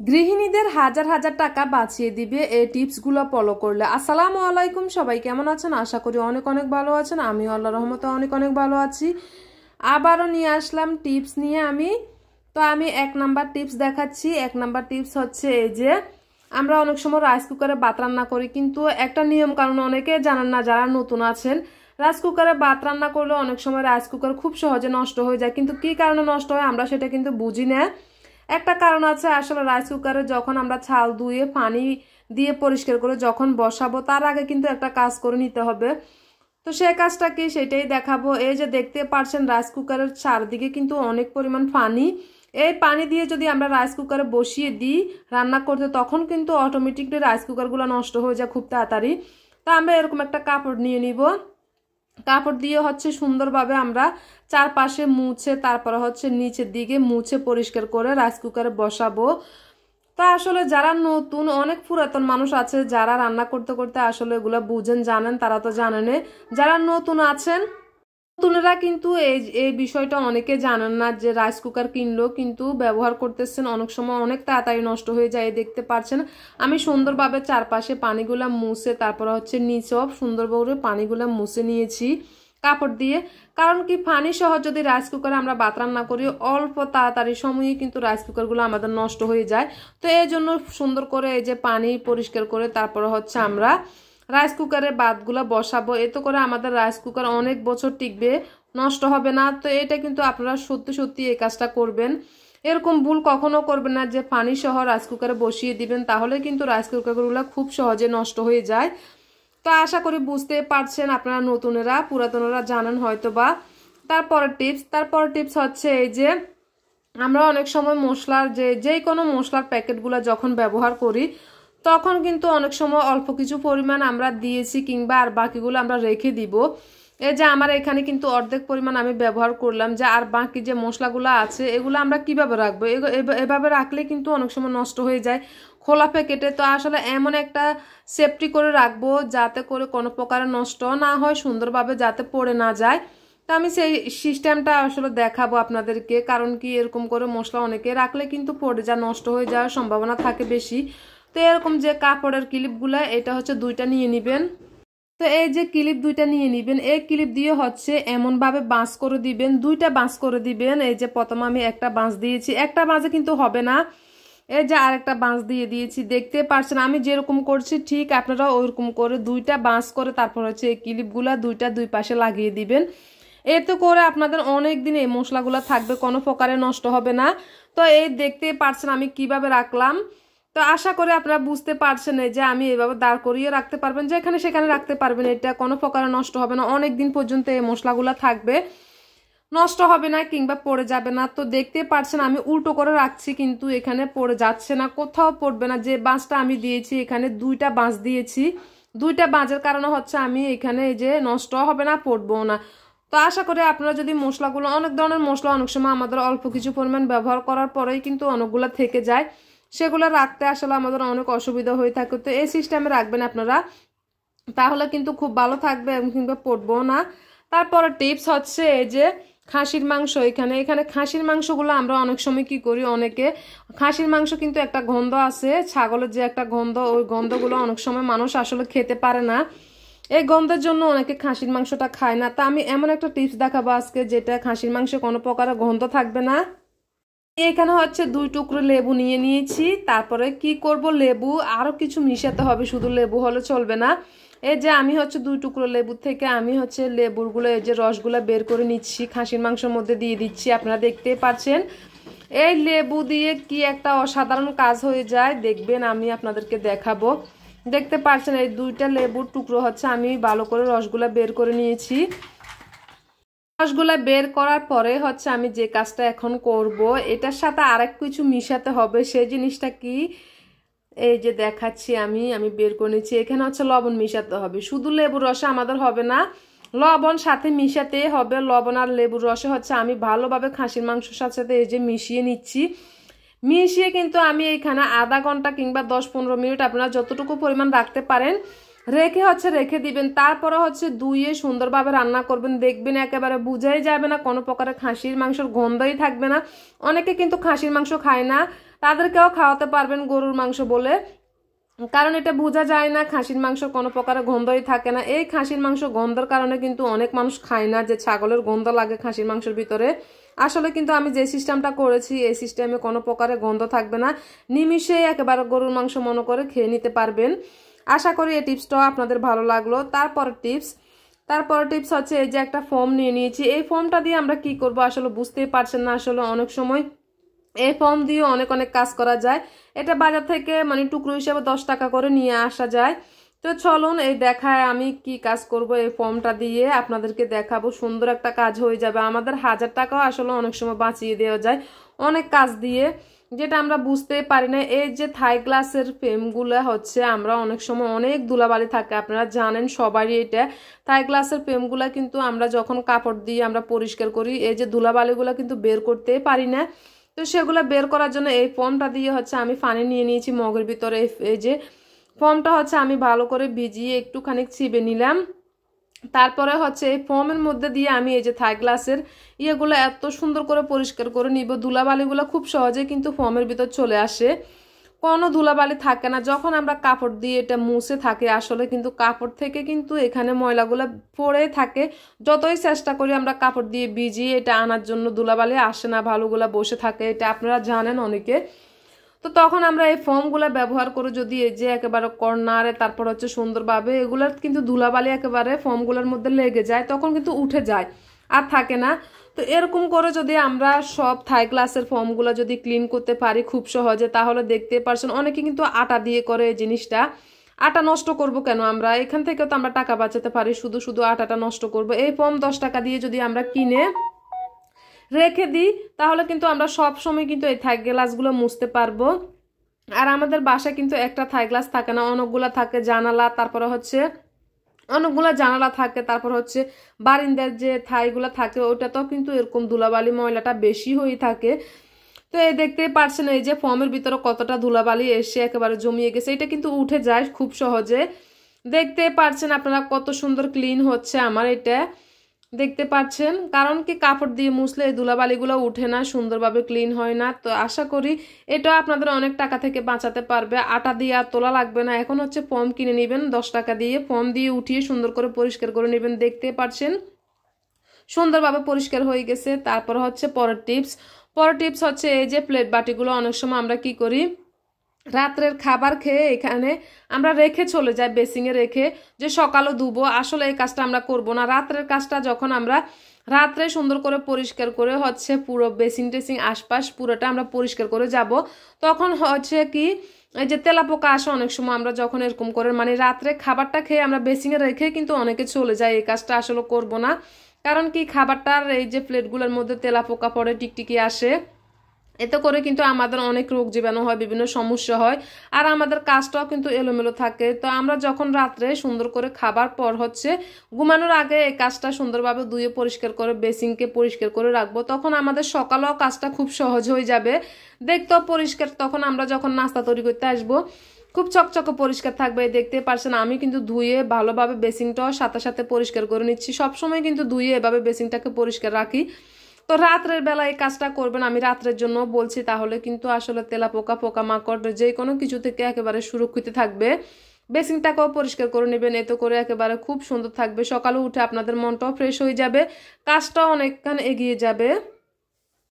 গৃহিণীদের হাজার হাজার টাকা বাঁচিয়ে দিবে এই টিপসগুলো ফলো করলে। আসসালামু আলাইকুম, সবাই কেমন আছেন? আশা করি অনেক অনেক ভালো আছেন। আমি আল্লাহর রহমতে অনেক অনেক ভালো আছি। আবারও নিয়ে আসলাম টিপস নিয়ে আমি এক নাম্বার টিপস দেখাচ্ছি। এক নাম্বার টিপস হচ্ছে এই যে আমরা অনেক সময় রাইস কুকারে ভাত রান্না করি, কিন্তু একটা নিয়ম কারণ অনেকে জানেন না, যারা নতুন আছেন। রাইস কুকারে ভাত রান্না করলে অনেক সময় রাইস কুকার খুব সহজে নষ্ট হয়ে যায়, কিন্তু কি কারণে নষ্ট হয় আমরা সেটা কিন্তু বুঝি না। একটা কারণ আছে, আসলে রাইস কুকারে যখন আমরা চাল ধুয়ে পানি দিয়ে পরিষ্কার করে যখন বসাবো তার আগে কিন্তু একটা কাজ করে নিতে হবে। তো সেই কাজটা কি সেটাই দেখাবো। এই যে দেখতে পাচ্ছেন রাইস কুকারের চারদিকে কিন্তু অনেক পরিমাণ পানি। এই পানি দিয়ে যদি আমরা রাইস কুকারে বসিয়ে দিই রান্না করতে, তখন কিন্তু অটোমেটিকলি রাইস কুকারগুলো নষ্ট হয়ে যায় খুব তাড়াতাড়ি। তা আমরা এরকম একটা কাপড় নিয়ে নিব। কাপড় দিয়ে হচ্ছে সুন্দরভাবে আমরা চারপাশে মুছে, তারপরে হচ্ছে নিচের দিকে মুছে পরিষ্কার করে রাইস কুকারে বসাবো। তা আসলে যারা নতুন, অনেক পুরাতন মানুষ আছে যারা রান্না করতে করতে আসলে এগুলো বুঝেন, জানেন, তারা তো জানেন। যারা নতুন আছেন, নতুনরা কিন্তু এই বিষয়টা অনেকে জানেন না যে রাইস কুকার কিনলো কিন্তু ব্যবহার করতেছেন, অনেক সময় অনেক তাড়াতাড়ি নষ্ট হয়ে যায়। দেখতে পাচ্ছেন আমি সুন্দরভাবে চারপাশে পানিগুলা মুছে, তারপরে হচ্ছে নিচেও সুন্দরভাবে পানিগুলা মুছে নিয়েছি কাপড় দিয়ে। কারণ কি, পানি সহ যদি রাইস কুকারে আমরা ভাত রান্না করি অল্প তাড়াতাড়ি সময়ে কিন্তু রাইস কুকারগুলো আমাদের নষ্ট হয়ে যায়। তো এই জন্য সুন্দর করে এই যে পানি পরিষ্কার করে তারপরে হচ্ছে আমরা রাইস কুকারে ভাতগুলো বসাবো। এতে করে আমাদের রাইস কুকার অনেক বছর টিকবে, নষ্ট হবে না। তো এটা কিন্তু আপনারা সত্যি সত্যি এই কাজটা করবেন। এরকম ভুল কখনো করবেন না যে পানি সহ রাইস কুকারে বসিয়ে দিবেন, তাহলে কিন্তু রাইস কুকারগুলো খুব সহজে নষ্ট হয়ে যায়। তো আশা করি বুঝতে পারছেন আপনারা নতুনেরা, পুরাতনেরা জানেন হয়তো বা। তারপর টিপস হচ্ছে এই যে আমরা অনেক সময় মশলার যে কোনো মশলার প্যাকেটগুলো যখন ব্যবহার করি তখন কিন্তু অনেক সময় অল্প কিছু পরিমাণ আমরা দিয়েছি কিংবা আর বাকিগুলো আমরা রেখে দিব। এই যে আমার এখানে কিন্তু অর্ধেক পরিমাণ আমি ব্যবহার করলাম, যে আর বাকি যে মশলাগুলো আছে এগুলো আমরা কিভাবে রাখবো, এভাবে রাখলে কিন্তু অনেক সময় নষ্ট হয়ে যায় খোলা প্যাকেটে। তো আসলে এমন একটা সেফটি করে রাখবো যাতে করে কোনো প্রকারে নষ্ট না হয়, সুন্দরভাবে যাতে পড়ে না যায়। তো আমি সেই সিস্টেমটা আসলে দেখাবো আপনাদেরকে। কারণ কি, এরকম করে মশলা অনেকে রাখলে কিন্তু পড়ে যায়, নষ্ট হয়ে যাওয়ার সম্ভাবনা থাকে বেশি। তো এরকম যে কাপড়ের ক্লিপগুলা, এটা হচ্ছে দুইটা নিয়ে নিবেন। তো এই যে ক্লিপ দুইটা নিয়ে নিবেন, এই ক্লিপ দিয়ে হচ্ছে এমন ভাবে বাঁশ করে দিবেন, দুইটা বাঁশ করে দিবেন। এই যে প্রথমে আমি একটা বাঁশ দিয়েছি, একটা বাঁশে কিন্তু হবে না, এই যে আরেকটা বাঁশ দিয়ে দিয়েছি। দেখতে পারছেন আমি যেরকম করছি ঠিক আপনারা ওইরকম করে দুইটা বাঁশ করে তারপর হচ্ছে এই ক্লিপগুলা দুইটা দুই পাশে লাগিয়ে দিবেন। এতে করে আপনাদের অনেক দিন এই মশলাগুলো থাকবে, কোনো প্রকারে নষ্ট হবে না। তো এই দেখতে পারছেন আমি কিভাবে রাখলাম। তো আশা করি আপনারা বুঝতে পারছেন যে আমি এইভাবে দাঁড় করিয়ে রাখতে পারবেন, যেখানে সেখানে রাখতে পারবেন, এটা কোনো প্রকারে নষ্ট হবে না, অনেক দিন পর্যন্ত এই মশলাগুলো থাকবে, নষ্ট হবে না কিংবা পড়ে যাবে না। তো দেখতে পারছেন আমি উল্টো করে রাখছি কিন্তু এখানে পড়ে যাচ্ছে না, কোথাও পড়বে না। যে বাঁশটা আমি দিয়েছি এখানে দুইটা বাঁশ দিয়েছি, দুইটা বাঁশের কারণে হচ্ছে আমি এখানে এই যে নষ্ট হবে না, পড়বো না। তো আশা করি আপনারা যদি মশলাগুলো, অনেক ধরনের মশলা অনেক সময় আমাদের অল্প কিছু পরিমাণ ব্যবহার করার পরেই কিন্তু অনেকগুলো থেকে যায়, সেগুলো রাখতে আসলে আমাদের অনেক অসুবিধা হয়ে থাকে। তো এই সিস্টেমে রাখবেন আপনারা, তাহলে কিন্তু খুব ভালো থাকবে এবং কিংবা পড়বো না। তারপরে টিপস হচ্ছে এই যে খাসির মাংস, এখানে খাসির মাংসগুলো আমরা অনেক সময় কি করি, অনেকে খাসির মাংস কিন্তু একটা গন্ধ আছে, ছাগলের যে একটা গন্ধ, ওই গন্ধগুলো অনেক সময় মানুষ আসলে খেতে পারে না। এই গন্ধের জন্য অনেকে খাসির মাংসটা খায় না। তা আমি এমন একটা টিপস দেখাবো আজকে যেটা খাসির মাংসে কোনো প্রকারের গন্ধ থাকবে না। এখানে হচ্ছে 2 টুকরো লেবু নিয়ে নিয়েছি। তারপরে কি করব, লেবু আরো কিছু মিশাতে হবে, শুধু লেবু হলে চলবে না। এই যে আমি হচ্ছে 2 টুকরো লেবু থেকে আমি হচ্ছে লেবুরগুলো, এই যে রসগুলো বের করে নিচ্ছি, খাসির মাংসের মধ্যে দিয়ে দিচ্ছি। আপনারা দেখতেই পাচ্ছেন এই লেবু দিয়ে কি একটা অসাধারণ কাজ হয়ে যায়, দেখবেন আমি আপনাদেরকে দেখাবো। দেখতে পাচ্ছেন এই 2টা লেবুর টুকরো হচ্ছে আমি ভালো করে রসগুলা বের করে নিয়েছি। রসগুলা বের করার পরে হচ্ছে আমি যে কাজটা এখন করব, এটার সাথে আরেক কিছু মিশাতে হবে। সেই জিনিসটা কি, এই যে দেখাচ্ছি আমি বের করে নিচ্ছি। এখানে হচ্ছে লবণ মিশাতে হবে, শুধু লেবুর রসে আমাদের হবে না, লবণ সাথে মিশাতে হবে। লবণ আর লেবুর রসে হচ্ছে আমি ভালোভাবে খাসির মাংসের সাথে এই যে মিশিয়ে নিচ্ছি। মিশিয়ে কিন্তু আমি এখানে আধা ঘন্টা কিংবা 10-15 মিনিট আপনারা যতটুকু পরিমাণ রাখতে পারেন রেখে দিবেন। তারপরে ধুয়ে সুন্দরভাবে রান্না করবেন, দেখবেন একেবারে বুঝাই যাবে না, কোনো প্রকারের খাসির মাংসের গন্ধই থাকবে না। অনেকে কিন্তু খাসির মাংস খায় না, তাদেরকেও খাওয়াতে পারবেন গরুর মাংস বলে, কারণ এটা বোঝা যায় না, খাসির মাংস কোনো প্রকারের গন্ধই থাকে না। এই খাসির মাংস গন্ধের কারণে কিন্তু অনেক মানুষ খায় না, যে ছাগলের গন্ধ লাগে খাসির মাংসের ভিতরে। আসলে কিন্তু আমি যে সিস্টেমটা করেছি এই সিস্টেমে কোনো প্রকারের গন্ধ থাকবে না, নিমিষে একেবারে গরুর মাংস মনে করে খেয়ে নিতে পারবেন। আশা করি এই টিপসটাও আপনাদের ভালো লাগলো। তারপরে টিপস হচ্ছে এই যে একটা ফোম নিয়ে নিয়েছি। এই ফোমটা দিয়ে আমরা কি করব আসলে বুঝতেই পারছেন না। আসলে অনেক সময় এই ফোম দিয়ে অনেক কাজ করা যায়। এটা বাজার থেকে মানে টুকরো হিসেবে 10 টাকা করে নিয়ে আসা যায়। তো চলুন এই দেখায় আমি কি কাজ করব। এই ফোমটা দিয়ে আপনাদেরকে দেখাবো, সুন্দর একটা কাজ হয়ে যাবে। আমাদের 1000 টাকাও আসলে অনেক সময় বাঁচিয়ে দেওয়া যায় অনেক কাজ দিয়ে, যেটা আমরা বুঝতে পারি না। এই যে থাই গ্লাসের ফ্রেমগুলো আমরা অনেক সময় অনেক ধুলাবালি থাকে, আপনারা জানেন সবারই এটা। থাই গ্লাসের ফ্রেমগুলো কিন্তু আমরা যখন কাপড় দিয়ে আমরা পরিষ্কার করি, এই যে ধুলাবালিগুলো কিন্তু বের করতে পারি না। তো সেগুলো বের করার জন্য এই ফোমটা দিয়ে আমি পানি নিয়ে নিয়েছি মগের ভিতরে। এই যে ফোমটা আমি ভালো করে ভিজিয়ে একটুখানি চিবে নিলাম। তারপরে এই ফোমের মধ্যে দিয়ে আমি এই যে থাই গ্লাসের ইয়েগুলো এত সুন্দর করে পরিষ্কার করে নিব। ধুলাবালিগুলো খুব সহজে কিন্তু ফোমের ভিতর চলে আসে, কোনো ধুলাবালি থাকে না। যখন আমরা কাপড় দিয়ে এটা মুছে থাকি আসলে কিন্তু কাপড় থেকে কিন্তু এখানে ময়লাগুলো পড়ে থাকে। যতই চেষ্টা করি আমরা কাপড় দিয়ে ভিজিয়ে এটা আনার জন্য, ধুলাবালি আসে না, ভালোগুলো বসে থাকে, এটা আপনারা জানেন অনেকে। তো তখন আমরা এই ফোমগুলো ব্যবহার করে যদি এই যে একেবারে কর্নারে, তারপর সুন্দরভাবে এগুলোর কিন্তু ধুলাবালি একেবারে ফোমগুলোর মধ্যে লেগে যায়, তখন কিন্তু উঠে যায় আর থাকে না। তো এরকম করে যদি আমরা সব থাই গ্লাসের ফোমগুলো যদি ক্লিন করতে পারি খুব সহজে, তাহলে দেখতে পারছেন অনেকে কিন্তু আটা দিয়ে করে এই জিনিসটা। আটা নষ্ট করব কেন, আমরা এখান থেকেও তো আমরা টাকা বাঁচাতে পারি, শুধু আটাটা নষ্ট করব। এই ফোম 10 টাকা দিয়ে যদি আমরা কিনে রেখে দিই তাহলে কিন্তু আমরা সব সময় কিন্তু এই থাই গ্লাসগুলো মুছতে পারবো। আর আমাদের বাসায় কিন্তু একটা থাই গ্লাস থাকে না, অনেকগুলা থাকে জানালা, তারপরে অনেকগুলা জানালা থাকে, তারপর বারিন্দার যে থাইগুলা থাকে ওটাতেও কিন্তু এরকম ধুলাবালি ময়লাটা বেশি হয়ে থাকে। তো এই দেখতেই পারছেন এই যে ফোমের ভিতরে কতটা ধুলাবালি এসে একেবারে জমিয়ে গেছে, এটা কিন্তু উঠে যায় খুব সহজে। দেখতে পারছেন আপনারা কত সুন্দর ক্লিন হচ্ছে আমার এটা, দেখতে পাচ্ছেন। কারণ কি কাপড় দিয়ে মুছলে এই ধুলাবালিগুলো উঠে না, সুন্দরভাবে ক্লিন হয় না। তো আশা করি এটা আপনাদের অনেক টাকা থেকে বাঁচাতে পারবে। আটা দিয়ে আর তোলা লাগবে না। এখন ফোম কিনে নেবেন 10 টাকা দিয়ে, ফোম দিয়ে উঠিয়ে সুন্দর করে পরিষ্কার করে নেবেন। দেখতে পাচ্ছেন সুন্দরভাবে পরিষ্কার হয়ে গেছে। তারপর পরের টিপস এই যে প্লেট বাটিগুলো অনেক সময় আমরা কি করি, রাত্রের খাবার খেয়ে এখানে আমরা রেখে চলে যাই বেসিংয়ে রেখে, যে সকালে ধুবো। আসলে এই কাজটা আমরা করব না। রাত্রের কাজটা যখন আমরা রাত্রে সুন্দর করে পরিষ্কার করে পুরো বেসিং টেসিং আশপাশ পুরোটা আমরা পরিষ্কার করে যাব, তখন কি এই যে তেলাপোকা আসে অনেক সময়। আমরা যখন এরকম করে মানে রাত্রে খাবারটা খেয়ে আমরা বেসিংয়ে রেখে কিন্তু অনেকে চলে যায়, এই কাজটা আসলে করব না। কারণ কি খাবারটার এই যে প্লেটগুলোর মধ্যে তেলাপোকা পড়ে, টিকটিকি আসে, এতে করে কিন্তু আমাদের অনেক রোগ জীবাণু হয়, বিভিন্ন সমস্যা হয়, আর আমাদের কাজটাও কিন্তু এলোমেলো থাকে। তো আমরা যখন রাত্রে সুন্দর করে খাবার পর ঘুমানোর আগে এই কাজটা সুন্দরভাবে ধুয়ে পরিষ্কার করে বেসিংকে পরিষ্কার করে রাখবো, তখন আমাদের সকালেও কাজটা খুব সহজ হয়ে যাবে, দেখতেও পরিষ্কার। তখন আমরা যখন নাস্তা তৈরি করতে আসবো খুব চকচকে পরিষ্কার থাকবে। দেখতে পারছেন আমি কিন্তু ধুয়ে ভালোভাবে বেসিংটাও সাথে সাথে পরিষ্কার করে নিচ্ছি। সবসময় কিন্তু ধুয়ে এভাবে বেসিংটাকে পরিষ্কার রাখি। তো রাত্রের বেলা এই কাজটা করবেন, আমি রাত্রের জন্য বলছি, তাহলে কিন্তু আসলে তেলাপোকা পোকামাকড় যে কোনো কিছু থেকে একেবারে সুরক্ষিত থাকবে। বেসিংটাকেও পরিষ্কার করে নেবেন, এতে করে একেবারে খুব সুন্দর থাকবে। সকালে উঠে আপনাদের মনটাও ফ্রেশ হয়ে যাবে, কাজটাও অনেকখানি এগিয়ে যাবে।